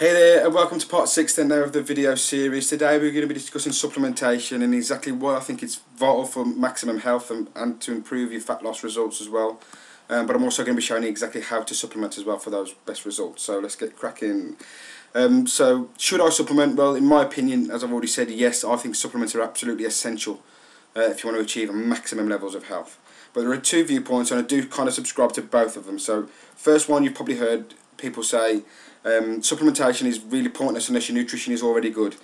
Hey there, and welcome to part 6 then now of the video series. Today we're going to be discussing supplementation and exactly why I think it's vital for maximum health and to improve your fat loss results as well. But I'm also going to be showing you exactly how to supplement as well for those best results. So let's get cracking. So should I supplement? Well, in my opinion, as I've already said, yes, I think supplements are absolutely essential if you want to achieve maximum levels of health. But there are two viewpoints, and I do kind of subscribe to both of them. So first one, you've probably heard people say supplementation is really pointless unless your nutrition is already good.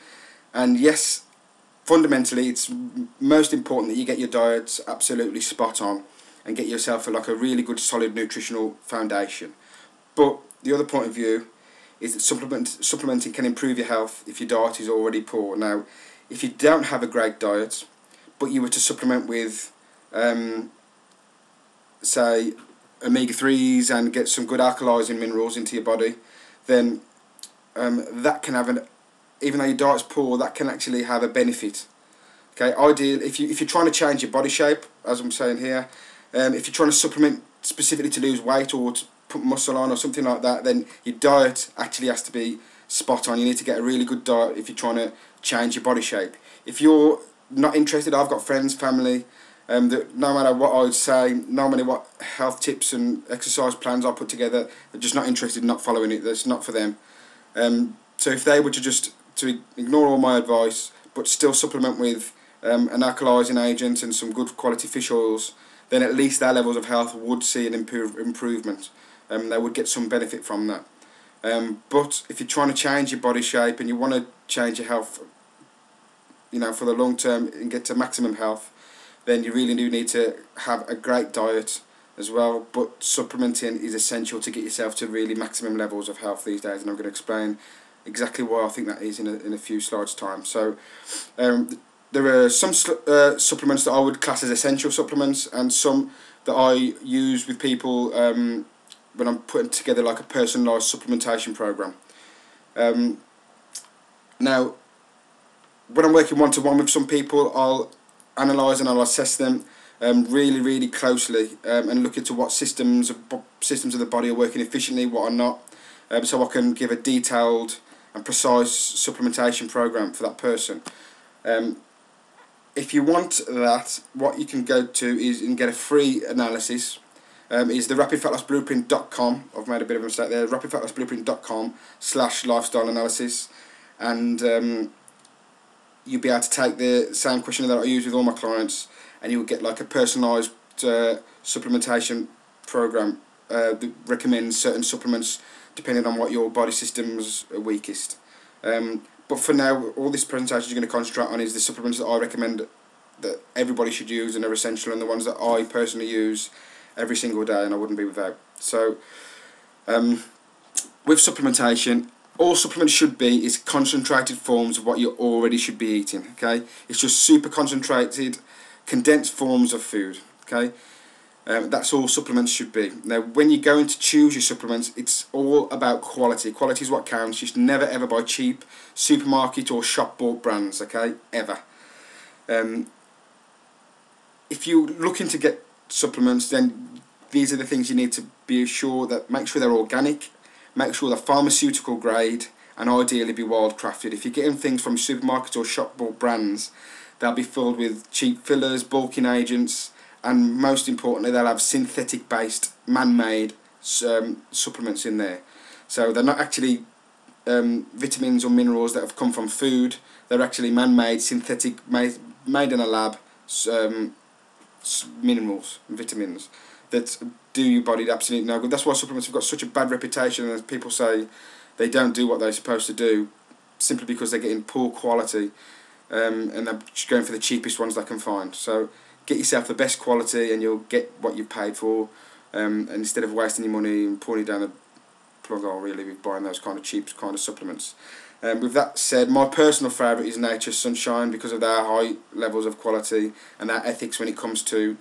And yes, fundamentally it's most important that you get your diets absolutely spot on and get yourself a really good solid nutritional foundation. But the other point of view is that supplementing can improve your health if your diet is already poor. Now, if you don't have a great diet but you were to supplement with say omega-3s and get some good alkalizing minerals into your body, then that can have even though your diet's poor, that can actually have a benefit. Okay, ideal if you're trying to change your body shape, as I'm saying here, if you're trying to supplement specifically to lose weight or to put muscle on or something like that, then your diet actually has to be spot on. You need to get a really good diet if you're trying to change your body shape. If you're not interested, I've got friends, family, that no matter what I would say, no matter what health tips and exercise plans I put together, they're just not interested, not following it. That's not for them. So if they were to ignore all my advice but still supplement with an alkalizing agent and some good quality fish oils, then at least their levels of health would see an improvement. They would get some benefit from that. But if you're trying to change your body shape and you want to change your health, for the long term and get to maximum health, then you really do need to have a great diet as well. But supplementing is essential to get yourself to really maximum levels of health these days, and I'm going to explain exactly why I think that is in a few slides time. So there are some supplements that I would class as essential supplements, and some that I use with people when I'm putting together like a personalised supplementation program. Now, when I'm working one-to-one with some people, I'll analyse and I'll assess them really closely and look into what systems of the body are working efficiently, what are not, so I can give a detailed and precise supplementation program for that person. If you want that, what you can go to is and get a free analysis is the rapidfatlossblueprint.com. I've made a bit of a mistake there. rapidfatlossblueprint.com/lifestyle analysis, and you'll be able to take the same questionnaire that I use with all my clients, and you'll get like a personalised supplementation program that recommends certain supplements depending on what your body system's weakest. But for now, all this presentation is going to concentrate on is the supplements that I recommend that everybody should use and are essential, and the ones that I personally use every single day and I wouldn't be without. So with supplementation, all supplements should be is concentrated forms of what you already should be eating. Okay, it's just super concentrated, condensed forms of food. Okay, that's all supplements should be. Now, when you're going to choose your supplements, it's all about quality. Quality is what counts. You should never ever buy cheap supermarket or shop bought brands. Okay, ever. If you're looking to get supplements, then these are the things you need to be sure that. Make sure they're organic. Make sure they're pharmaceutical grade, and ideally be wildcrafted. If you're getting things from supermarkets or shop bought brands, they'll be filled with cheap fillers, bulking agents, and most importantly, they'll have synthetic based, man-made supplements in there. So they're not actually vitamins or minerals that have come from food. They're actually man-made, synthetic, made in a lab minerals and vitamins that do your body absolutely no good. That's why supplements have got such a bad reputation, and people say they don't do what they're supposed to do simply because they're getting poor quality and they're just going for the cheapest ones they can find. So get yourself the best quality and you'll get what you paid for, and instead of wasting your money and pouring it down the plug hole really with buying those kind of cheap kind of supplements. With that said, my personal favourite is Nature's Sunshine because of their high levels of quality and their ethics when it comes to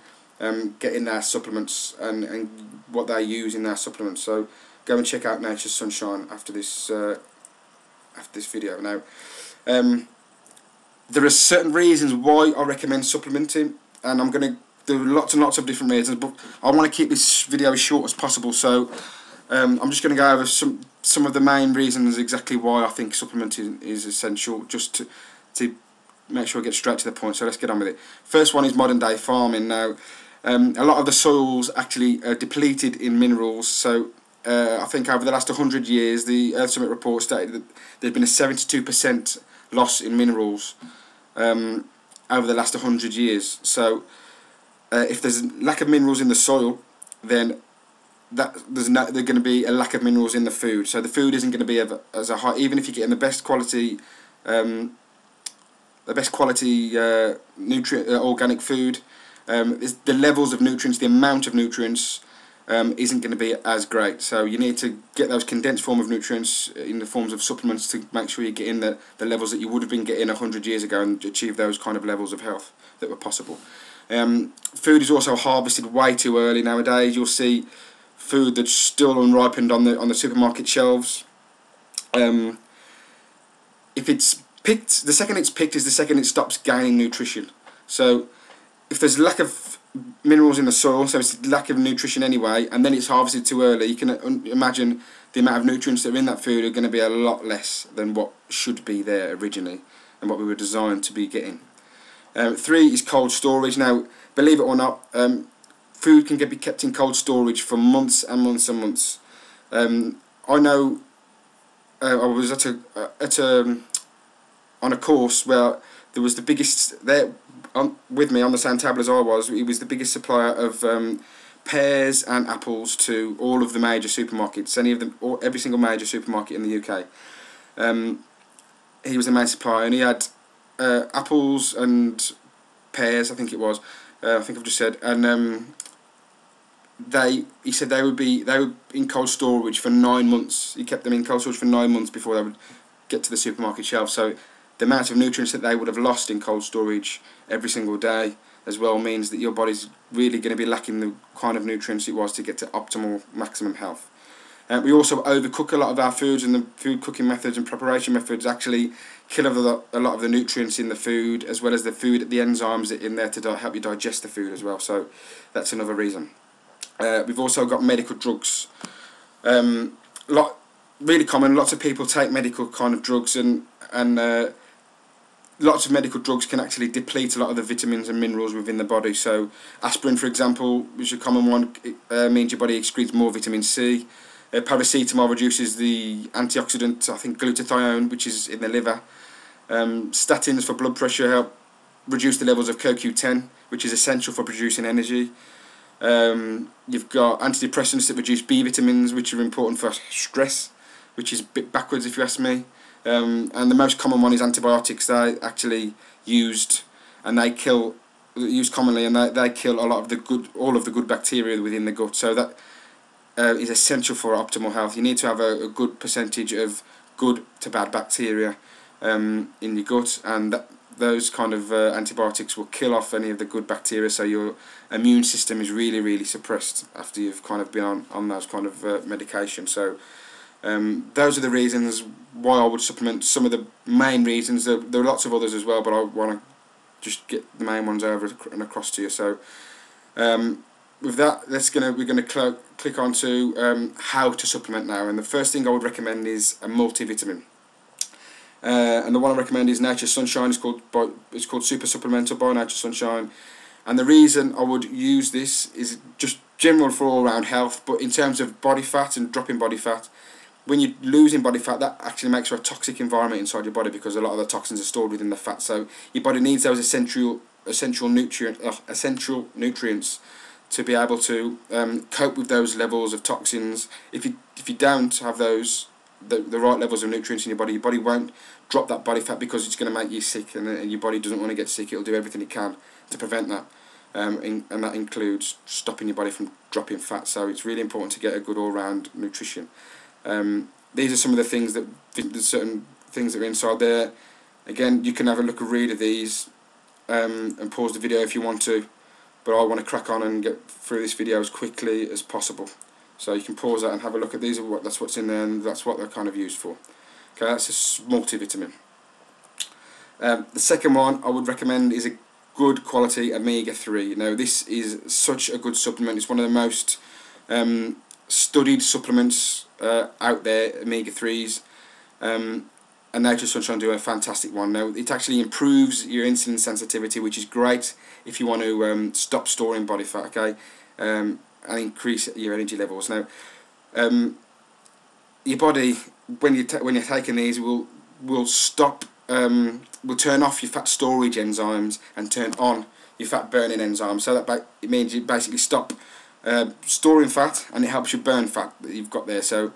getting their supplements and what they use in their supplements. So go and check out Nature's Sunshine after this video. Now, there are certain reasons why I recommend supplementing, and I'm going to do lots and lots of different reasons, but I want to keep this video as short as possible. So I'm just going to go over some some of the main reasons exactly why I think supplementing is essential, just to make sure I get straight to the point. So let's get on with it. First one is modern day farming. Now, a lot of the soils actually are depleted in minerals. So I think over the last 100 years, the Earth Summit report stated that there's been a 72% loss in minerals over the last 100 years. So if there's a lack of minerals in the soil, then there's going to be a lack of minerals in the food. So the food isn't going to be as a high, even if you're getting the best quality organic food. The levels of nutrients, the amount of nutrients isn't going to be as great. So you need to get those condensed form of nutrients in the forms of supplements to make sure you're getting the levels that you would have been getting 100 years ago and achieve those kind of levels of health that were possible. Food is also harvested way too early nowadays. You'll see food that's still unripened on the supermarket shelves. If it's picked, the second it's picked is the second it stops gaining nutrition. So if there's lack of minerals in the soil, so it's lack of nutrition anyway, and then it's harvested too early, you can imagine the amount of nutrients that are in that food are going to be a lot less than what should be there originally and what we were designed to be getting. 3 is cold storage. Now, believe it or not, food can be kept in cold storage for months and months and months. I know I was on a course where there was the biggest there with me on the same table as I was. He was the biggest supplier of pears and apples to all of the major supermarkets, every single major supermarket in the UK. He was the main supplier, and he had apples and pears, I think it was. I think I've just said, and he said they were in cold storage for 9 months. He kept them in cold storage for 9 months before they would get to the supermarket shelf. So the amount of nutrients that they would have lost in cold storage every single day as well means that your body's really going to be lacking the kind of nutrients it was to get to optimal maximum health. We also overcook a lot of our foods, and the food cooking methods and preparation methods actually kill a lot of the nutrients in the food, as well as the enzymes that are in there to help you digest the food as well. So that's another reason. We've also got medical drugs. Really common. Lots of people take medical kind of drugs, and lots of medical drugs can actually deplete a lot of the vitamins and minerals within the body. So aspirin, for example, which is a common one, means your body excretes more vitamin C. Paracetamol reduces the antioxidant, I think, glutathione, which is in the liver. Statins for blood pressure help reduce the levels of CoQ10, which is essential for producing energy. You've got antidepressants that reduce B vitamins, which are important for stress, which is a bit backwards if you ask me. And the most common one is antibiotics. They're actually used commonly, and they kill all of the good bacteria within the gut. So that is essential for optimal health. You need to have a good percentage of good to bad bacteria in your gut, and those kind of antibiotics will kill off any of the good bacteria, so your immune system is really, really suppressed after you've kind of been on those kind of medication. So those are the reasons why I would supplement. Some of the main reasons. There are lots of others as well, but I want to just get the main ones over and across to you. So with that, we're going to click on to how to supplement now. And the first thing I would recommend is a multivitamin. And the one I recommend is Nature's Sunshine. It's called Super Supplemental by Nature's Sunshine. And the reason I would use this is just general for all round health, but in terms of body fat and dropping body fat, when you're losing body fat, that actually makes for a toxic environment inside your body, because a lot of the toxins are stored within the fat. So your body needs those essential nutrients to be able to cope with those levels of toxins. If you don't have those the right levels of nutrients in your body won't drop that body fat, because it's going to make you sick, and your body doesn't want to get sick. It'll do everything it can to prevent that, and that includes stopping your body from dropping fat. So it's really important to get a good all-round nutrition. These are some of the things certain things that are inside there. Again, you can have a read of these and pause the video if you want to, but I want to crack on and get through this video as quickly as possible. So you can pause that and have a look at these. That's what's in there, and that's what they're kind of used for. Okay, that's a multivitamin. The second one I would recommend is a good quality omega-3. Now, this is such a good supplement. It's one of the most studied supplements out there, omega-3s, and Nature's Sunshine do a fantastic one. Now, it actually improves your insulin sensitivity, which is great if you want to stop storing body fat, okay, and increase your energy levels. Now, your body, when you're taking these, will stop, will turn off your fat storage enzymes and turn on your fat burning enzymes. So that it means you basically stop storing fat, and it helps you burn fat that you've got there. So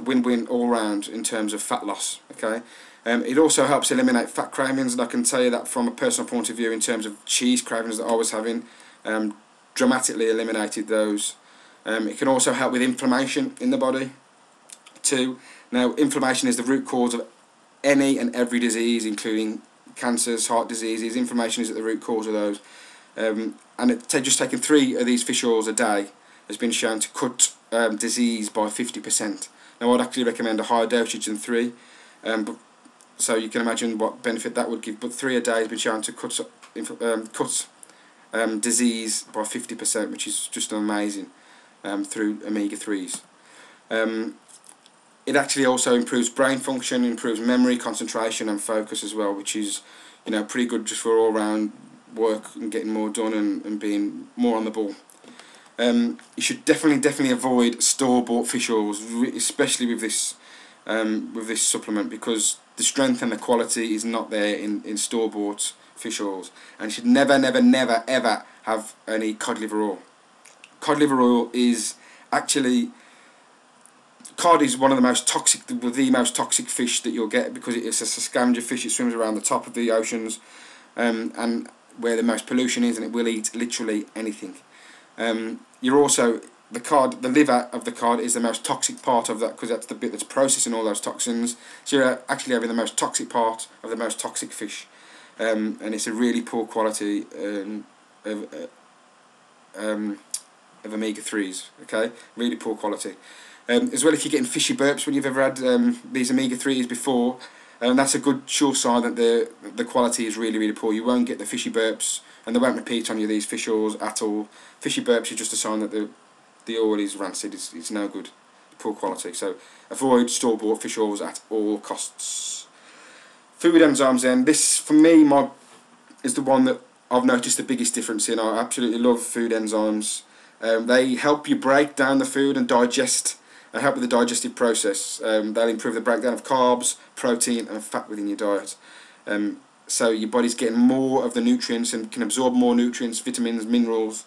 win-win all round in terms of fat loss. Okay, it also helps eliminate fat cravings, and I can tell you that from a personal point of view, in terms of cheese cravings that I was having, dramatically eliminated those. It can also help with inflammation in the body too. Now, inflammation is the root cause of any and every disease, including cancers, heart diseases. Inflammation is at the root cause of those. And just taking 3 of these fish oils a day has been shown to cut disease by 50%. Now, I'd actually recommend a higher dosage than 3, so you can imagine what benefit that would give. But 3 a day has been shown to cut disease by 50%, which is just amazing, through omega-3s. It actually also improves brain function, improves memory, concentration and focus as well, which is, you know, pretty good just for all round work and getting more done and being more on the ball. You should definitely avoid store-bought fish oils, especially with this supplement, because the strength and the quality is not there in store-bought fish oils. And you should never ever have any cod liver oil. Cod liver oil is actually, cod is one of the most toxic fish that you'll get, because it's a scavenger fish. It swims around the top of the oceans, and where the most pollution is, and it will eat literally anything. You're also, the liver of the cod is the most toxic part of that, because that's the bit that's processing all those toxins. So you're actually having the most toxic part of the most toxic fish, and it's a really poor quality of omega-3s. Okay, really poor quality. As well, if you're getting fishy burps when you've ever had these omega-3s before, that's a good sure sign that the quality is really poor. You won't get the fishy burps, and they won't repeat on you these fish oils at all. Fishy burps is just a sign that the oil is rancid. It's no good, poor quality. So avoid store-bought fish oils at all costs. Food enzymes then. This, for me, is the one that I've noticed the biggest difference in. I absolutely love food enzymes. They help you break down the food and digest. They help with the digestive process. They'll improve the breakdown of carbs, protein and fat within your diet. So your body's getting more of the nutrients and can absorb more nutrients, vitamins, minerals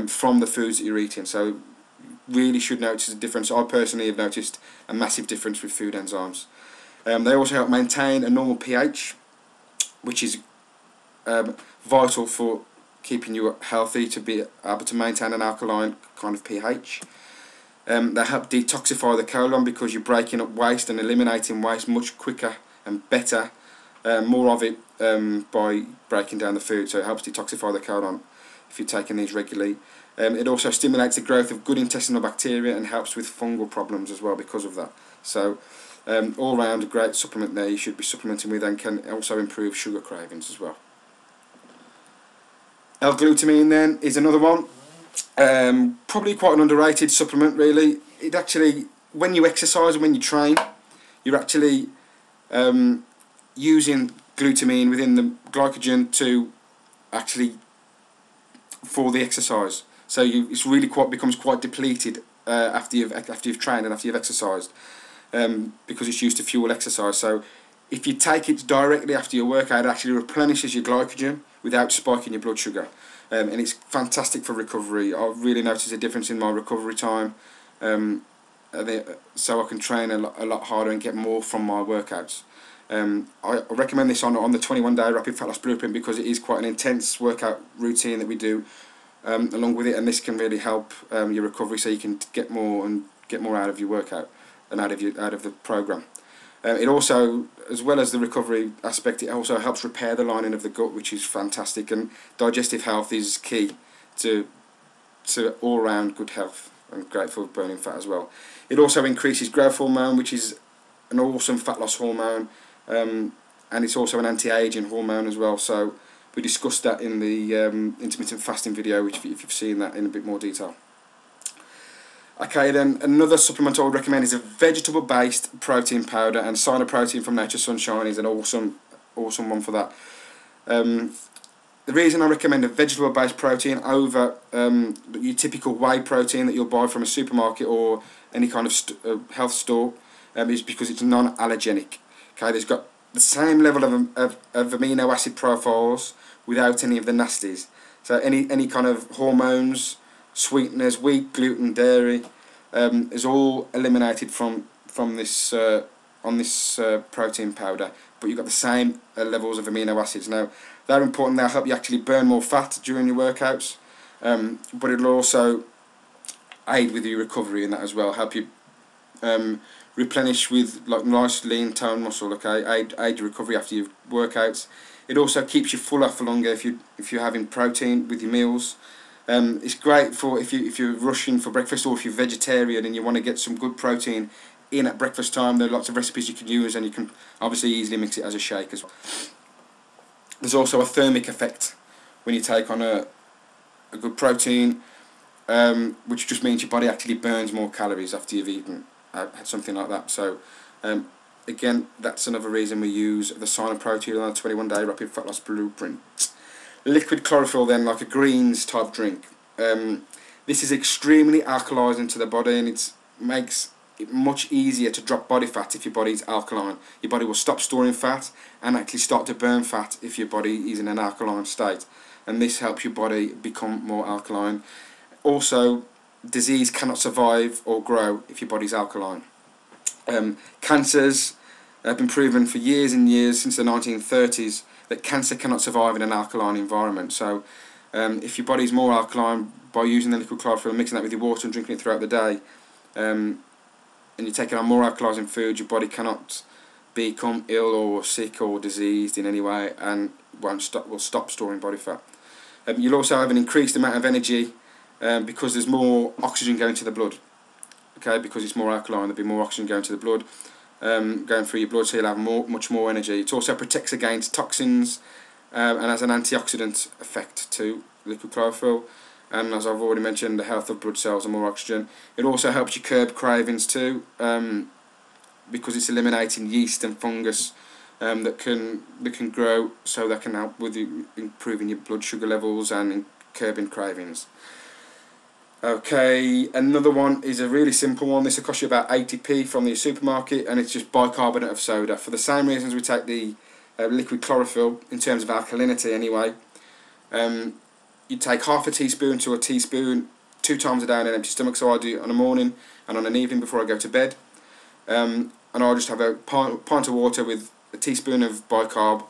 from the foods that you're eating. So really should notice a difference. I personally have noticed a massive difference with food enzymes. They also help maintain a normal pH, which is vital for keeping you healthy, to be able to maintain an alkaline kind of pH. They help detoxify the colon, because you're breaking up waste and eliminating waste much quicker and better, more of it, by breaking down the food. So it helps detoxify the colon if you're taking these regularly. It also stimulates the growth of good intestinal bacteria and helps with fungal problems as well because of that. So all round a great supplement there you should be supplementing with, and can also improve sugar cravings as well. L-glutamine then is another one. Probably quite an underrated supplement, really. It actually, when you exercise and when you train, you're actually using glutamine within the glycogen to actually for the exercise. So it's really becomes quite depleted after you've trained and after you've exercised, because it's used to fuel exercise. So if you take it directly after your workout, it actually replenishes your glycogen without spiking your blood sugar. And it's fantastic for recovery. I've really noticed a difference in my recovery time, so I can train a lot harder and get more from my workouts. I recommend this on the 21-day Rapid Fat Loss Blueprint, because it is quite an intense workout routine that we do along with it, and this can really help your recovery, so you can get more out of your workout and out of the program. It also, as well as the recovery aspect, it also helps repair the lining of the gut, which is fantastic, and digestive health is key to all-round good health, and great for burning fat as well. It also increases growth hormone, which is an awesome fat loss hormone, and it's also an anti-aging hormone as well. So we discussed that in the intermittent fasting video, which if you've seen that in a bit more detail. Okay, then another supplement I would recommend is a vegetable-based protein powder, and Protein from Nature's Sunshine is an awesome one for that. The reason I recommend a vegetable-based protein over your typical whey protein that you'll buy from a supermarket or any kind of health store is because it's non-allergenic. Okay, it's got the same level of amino acid profiles without any of the nasties. So any kind of hormones, sweeteners, wheat, gluten, dairy is all eliminated from this on this protein powder, but you've got the same levels of amino acids. Now they're important, they'll help you actually burn more fat during your workouts, but it'll also aid with your recovery in that as well, help you replenish with like nice lean toned muscle, okay, aid your recovery after your workouts. It also keeps you fuller for longer if you're having protein with your meals. It's great for if you're rushing for breakfast, or if you're vegetarian and you want to get some good protein in at breakfast time. There are lots of recipes you can use, and you can obviously easily mix it as a shake as well. There's also a thermic effect when you take on a good protein, which just means your body actually burns more calories after you've eaten something like that. So again, that's another reason we use the Protein on a 21-day rapid fat loss blueprint. Liquid chlorophyll then, like a greens type drink. This is extremely alkalizing to the body, and it makes it much easier to drop body fat if your body is alkaline. Your body will stop storing fat and actually start to burn fat if your body is in an alkaline state, and this helps your body become more alkaline. Also, disease cannot survive or grow if your body's alkaline. Cancers have been proven for years and years, since the 1930s, that cancer cannot survive in an alkaline environment. So if your body's more alkaline, by using the liquid chlorophyll, mixing that with your water and drinking it throughout the day, and you're taking on more alkalizing food, your body cannot become ill or sick or diseased in any way, and will stop storing body fat. You'll also have an increased amount of energy because there's more oxygen going to the blood. Okay, because it's more alkaline, there'll be more oxygen going to the blood, going through your blood, so you'll have much more energy. It also protects against toxins and has an antioxidant effect too, liquid chlorophyll. And as I've already mentioned, the health of blood cells and more oxygen. It also helps you curb cravings too, because it's eliminating yeast and fungus that can grow, so that can help with improving your blood sugar levels and curbing cravings. Okay, another one is a really simple one. This will cost you about 80p from the supermarket, and it's just bicarbonate of soda. For the same reasons we take the liquid chlorophyll, in terms of alkalinity anyway. You take half a teaspoon to a teaspoon 2 times a day on an empty stomach, so I do it on a morning and on an evening before I go to bed. And I'll just have a pint of water with a teaspoon of bicarb,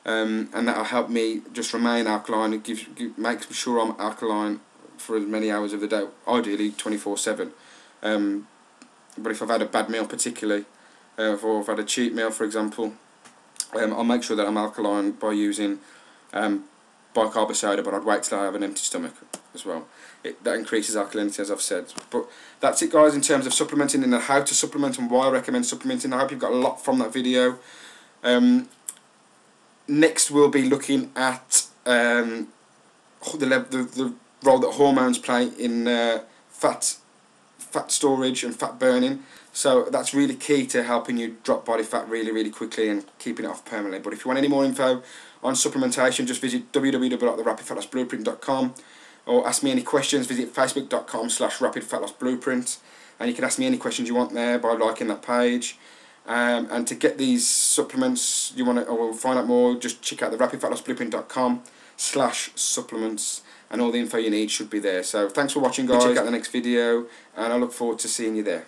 and that'll help me just remain alkaline. It makes sure I'm alkaline for as many hours of the day, ideally 24/7. But if I've had a bad meal particularly, or if I've had a cheat meal for example, I'll make sure that I'm alkaline by using bicarb of soda, but I'd wait till I have an empty stomach as well. That increases alkalinity, as I've said. But that's it guys, in terms of supplementing and how to supplement and why I recommend supplementing. I hope you've got a lot from that video. Next we'll be looking at the role that hormones play in fat storage and fat burning. So that's really key to helping you drop body fat really quickly and keeping it off permanently. But if you want any more info on supplementation, just visit www.therapidfatlossblueprint.com, or ask me any questions. Visit facebook.com/rapidfatlossblueprint, and you can ask me any questions you want there by liking that page. And to get these supplements you want to, or find out more, just check out the rapidfatlossblueprint.com/supplements, and all the info you need should be there. So thanks for watching guys. Check out the next video, and I look forward to seeing you there.